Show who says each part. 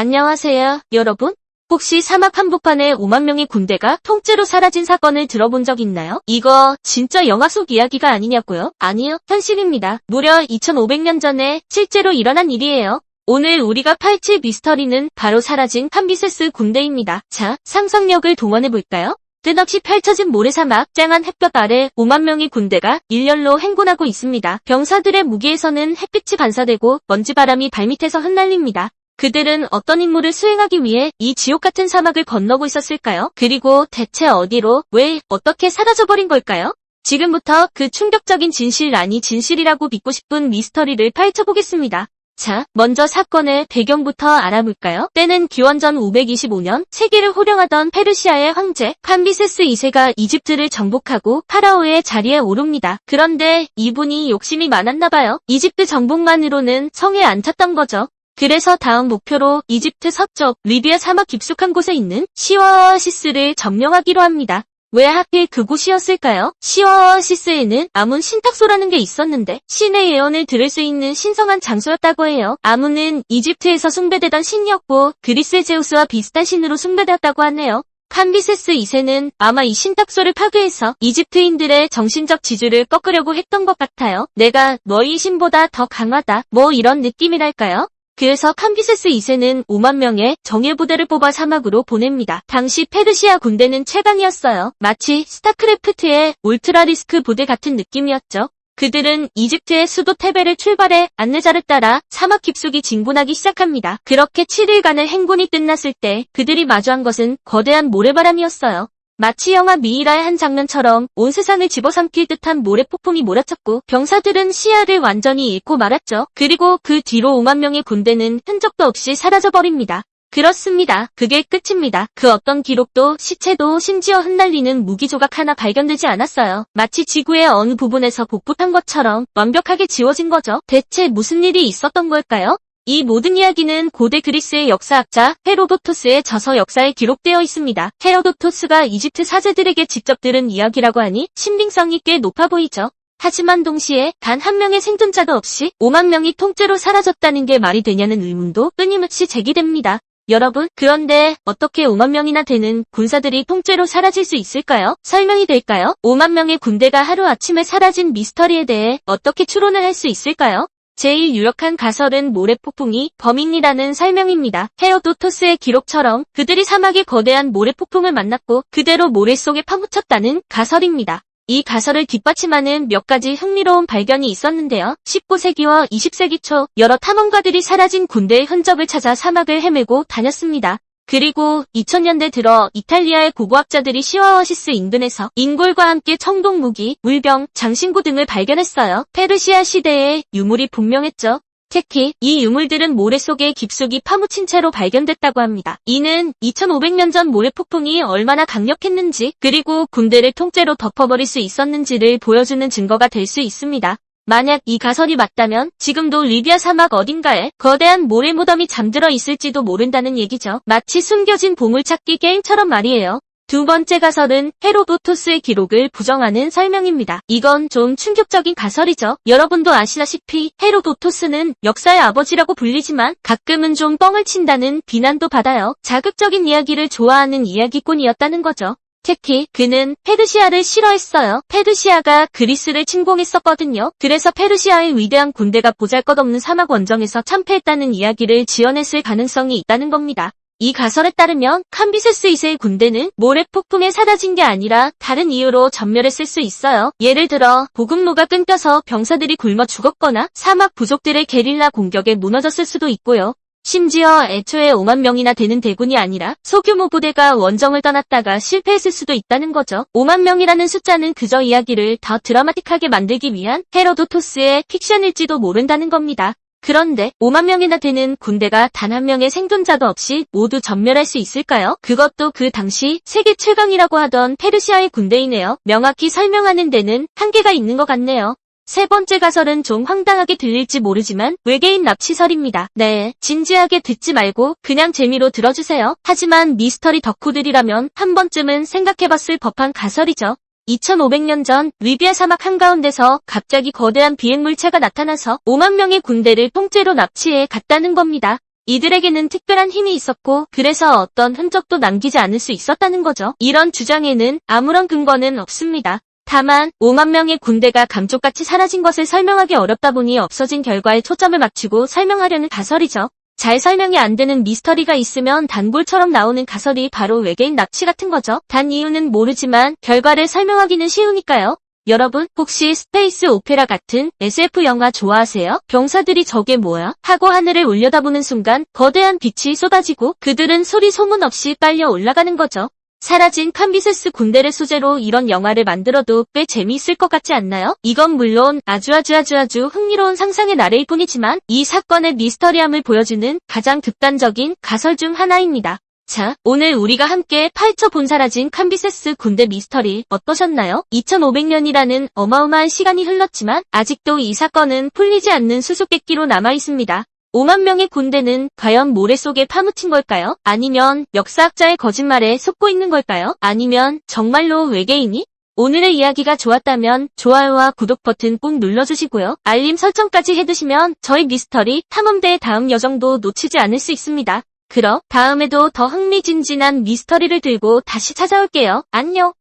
Speaker 1: 안녕하세요, 여러분. 혹시 사막 한복판에 5만 명의 군대가 통째로 사라진 사건을 들어본 적 있나요? 이거 진짜 영화 속 이야기가 아니냐고요? 아니요, 현실입니다. 무려 2500년 전에 실제로 일어난 일이에요. 오늘 우리가 파헤칠 미스터리는 바로 사라진 캄비세스 군대입니다. 자, 상상력을 동원해볼까요? 끝없이 펼쳐진 모래사막, 쨍한 햇볕 아래 5만 명의 군대가 일렬로 행군하고 있습니다. 병사들의 무기에서는 햇빛이 반사되고 먼지바람이 발밑에서 흩날립니다. 그들은 어떤 임무를 수행하기 위해 이 지옥 같은 사막을 건너고 있었을까요? 그리고 대체 어디로, 왜, 어떻게 사라져버린 걸까요? 지금부터 그 충격적인 진실 아니 진실이라고 믿고 싶은 미스터리를 파헤쳐보겠습니다. 자, 먼저 사건의 배경부터 알아볼까요? 때는 기원전 525년 세계를 호령하던 페르시아의 황제 캄비세스 2세가 이집트를 정복하고 파라오의 자리에 오릅니다. 그런데 이분이 욕심이 많았나봐요. 이집트 정복만으로는 성에 안 찼던 거죠. 그래서 다음 목표로 이집트 서쪽 리비아 사막 깊숙한 곳에 있는 시와오아시스를 점령하기로 합니다. 왜 하필 그곳이었을까요? 시와오아시스에는 아문 신탁소라는 게 있었는데 신의 예언을 들을 수 있는 신성한 장소였다고 해요. 아문은 이집트에서 숭배되던 신이었고 그리스의 제우스와 비슷한 신으로 숭배되었다고 하네요. 캄비세스 2세는 아마 이 신탁소를 파괴해서 이집트인들의 정신적 지주를 꺾으려고 했던 것 같아요. 내가 너희 신보다 더 강하다, 뭐 이런 느낌이랄까요? 그래서 캄비세스 2세는 5만 명의 정예부대를 뽑아 사막으로 보냅니다. 당시 페르시아 군대는 최강이었어요. 마치 스타크래프트의 울트라리스크 부대 같은 느낌이었죠. 그들은 이집트의 수도 테베를 출발해 안내자를 따라 사막 깊숙이 진군하기 시작합니다. 그렇게 7일간의 행군이 끝났을 때 그들이 마주한 것은 거대한 모래바람이었어요. 마치 영화 미이라의 한 장면처럼 온 세상을 집어삼킬 듯한 모래폭풍이 몰아쳤고 병사들은 시야를 완전히 잃고 말았죠. 그리고 그 뒤로 5만 명의 군대는 흔적도 없이 사라져버립니다. 그렇습니다. 그게 끝입니다. 그 어떤 기록도 시체도 심지어 흩날리는 무기 조각 하나 발견되지 않았어요. 마치 지구의 어느 부분에서 복붙한 것처럼 완벽하게 지워진 거죠. 대체 무슨 일이 있었던 걸까요? 이 모든 이야기는 고대 그리스의 역사학자 헤로도토스의 저서 역사에 기록되어 있습니다. 헤로도토스가 이집트 사제들에게 직접 들은 이야기라고 하니 신빙성이 꽤 높아 보이죠. 하지만 동시에 단 한 명의 생존자도 없이 5만 명이 통째로 사라졌다는 게 말이 되냐는 의문도 끊임없이 제기됩니다. 여러분, 그런데 어떻게 5만 명이나 되는 군사들이 통째로 사라질 수 있을까요? 설명이 될까요? 5만 명의 군대가 하루아침에 사라진 미스터리에 대해 어떻게 추론을 할 수 있을까요? 제일 유력한 가설은 모래폭풍이 범인이라는 설명입니다. 헤로도토스의 기록처럼 그들이 사막의 거대한 모래폭풍을 만났고 그대로 모래 속에 파묻혔다는 가설입니다. 이 가설을 뒷받침하는 몇 가지 흥미로운 발견이 있었는데요. 19세기와 20세기 초 여러 탐험가들이 사라진 군대의 흔적을 찾아 사막을 헤매고 다녔습니다. 그리고 2000년대 들어 이탈리아의 고고학자들이 시와오아시스 인근에서 인골과 함께 청동무기, 물병, 장신구 등을 발견했어요. 페르시아 시대에 유물이 분명했죠. 특히 이 유물들은 모래 속에 깊숙이 파묻힌 채로 발견됐다고 합니다. 이는 2500년 전 모래폭풍이 얼마나 강력했는지 그리고 군대를 통째로 덮어버릴 수 있었는지를 보여주는 증거가 될 수 있습니다. 만약 이 가설이 맞다면 지금도 리비아 사막 어딘가에 거대한 모래 무덤이 잠들어 있을지도 모른다는 얘기죠. 마치 숨겨진 보물찾기 게임처럼 말이에요. 두 번째 가설은 헤로도토스의 기록을 부정하는 설명입니다. 이건 좀 충격적인 가설이죠. 여러분도 아시다시피 헤로도토스는 역사의 아버지라고 불리지만 가끔은 좀 뻥을 친다는 비난도 받아요. 자극적인 이야기를 좋아하는 이야기꾼이었다는 거죠. 특히 그는 페르시아를 싫어했어요. 페르시아가 그리스를 침공했었거든요. 그래서 페르시아의 위대한 군대가 보잘것없는 사막 원정에서 참패했다는 이야기를 지어냈을 가능성이 있다는 겁니다. 이 가설에 따르면 캄비세스 2세의 군대는 모래폭풍에 사라진 게 아니라 다른 이유로 전멸했을 수 있어요. 예를 들어 보급로가 끊겨서 병사들이 굶어 죽었거나 사막 부족들의 게릴라 공격에 무너졌을 수도 있고요. 심지어 애초에 5만 명이나 되는 대군이 아니라 소규모 부대가 원정을 떠났다가 실패했을 수도 있다는 거죠. 5만 명이라는 숫자는 그저 이야기를 더 드라마틱하게 만들기 위한 헤로도토스의 픽션일지도 모른다는 겁니다. 그런데 5만 명이나 되는 군대가 단 한 명의 생존자도 없이 모두 전멸할 수 있을까요? 그것도 그 당시 세계 최강이라고 하던 페르시아의 군대이네요. 명확히 설명하는 데는 한계가 있는 것 같네요. 세 번째 가설은 좀 황당하게 들릴지 모르지만 외계인 납치설입니다. 네, 진지하게 듣지 말고 그냥 재미로 들어주세요. 하지만 미스터리 덕후들이라면 한 번쯤은 생각해봤을 법한 가설이죠. 2500년 전 리비아 사막 한가운데서 갑자기 거대한 비행물체가 나타나서 5만 명의 군대를 통째로 납치해 갔다는 겁니다. 이들에게는 특별한 힘이 있었고 그래서 어떤 흔적도 남기지 않을 수 있었다는 거죠. 이런 주장에는 아무런 근거는 없습니다. 다만 5만 명의 군대가 감쪽같이 사라진 것을 설명하기 어렵다 보니 없어진 결과에 초점을 맞추고 설명하려는 가설이죠. 잘 설명이 안 되는 미스터리가 있으면 단골처럼 나오는 가설이 바로 외계인 납치 같은 거죠. 단 이유는 모르지만 결과를 설명하기는 쉬우니까요. 여러분 혹시 스페이스 오페라 같은 SF 영화 좋아하세요? 병사들이 저게 뭐야? 하고 하늘을 올려다보는 순간 거대한 빛이 쏟아지고 그들은 소리 소문 없이 빨려 올라가는 거죠. 사라진 캄비세스 군대를 소재로 이런 영화를 만들어도 꽤 재미있을 것 같지 않나요? 이건 물론 아주 흥미로운 상상의 나래일 뿐이지만 이 사건의 미스터리함을 보여주는 가장 극단적인 가설 중 하나입니다. 자, 오늘 우리가 함께 파헤쳐본 사라진 캄비세스 군대 미스터리 어떠셨나요? 2500년이라는 어마어마한 시간이 흘렀지만 아직도 이 사건은 풀리지 않는 수수께끼로 남아있습니다. 5만 명의 군대는 과연 모래 속에 파묻힌 걸까요? 아니면 역사학자의 거짓말에 속고 있는 걸까요? 아니면 정말로 외계인이? 오늘의 이야기가 좋았다면 좋아요와 구독 버튼 꼭 눌러주시고요. 알림 설정까지 해두시면 저희 미스터리 탐험대의 다음 여정도 놓치지 않을 수 있습니다. 그럼 다음에도 더 흥미진진한 미스터리를 들고 다시 찾아올게요. 안녕!